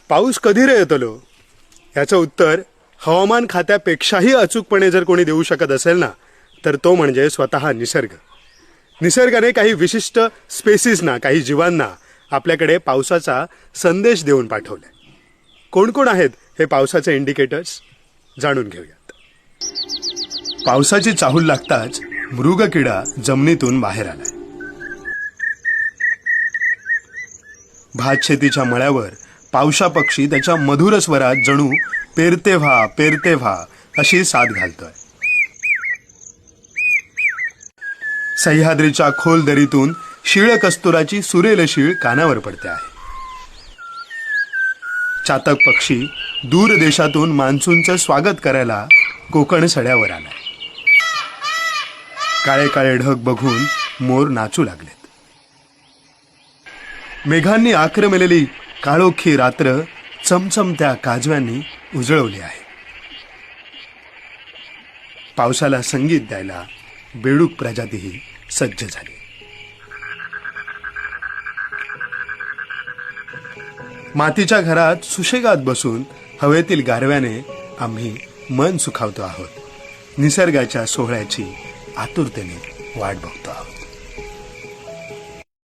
पाऊस कधी रे येतलो याचं उत्तर हवामान खात्यापेक्षाही अचूकपणे जर कोणी देऊ शकत असेल ना तर तो म्हणजे स्वतः निसर्ग. निसर्गाने काही विशिष्ट स्पेसीजना, काही जीवांना आपल्याकडे पावसाचा संदेश देऊन पाठवलाय. कोण कोण आहेत हे पावसाचे इंडिकेटर्स जाणून घेऊयात. पावसाची चाहूल लागताच मृगकिडा जमिनीतून बाहेर आलाय. भात शेतीच्या मळ्यावर पावसा पक्षी त्याच्या मधुर स्वरात जणू पेरते व्हा पेरते व्हा अशी साद घालतोय. सह्याद्रीच्या खोल दरीतून शीळ कस्तुराची सुरेल शीळ कानावर पडते आहे. चातक पक्षी दूर देशातून मान्सूनचं स्वागत करायला कोकण सड्यावर आलाय. काळे काळे ढग बघून मोर नाचू लागलेत. मेघांनी आक्रमलेली काळोखी रात्र चमचमत्या काजव्यांनी उजळवली आहे. पावसाला संगीत द्यायला बेडूक प्रजातीही सज्ज झाली. मातीच्या घरात सुशेगात बसून हवेतील गारव्याने आम्ही मन सुखावतो आहोत. निसर्गाच्या सोहळ्याची आतुरतेने वाट बघतो आहोत.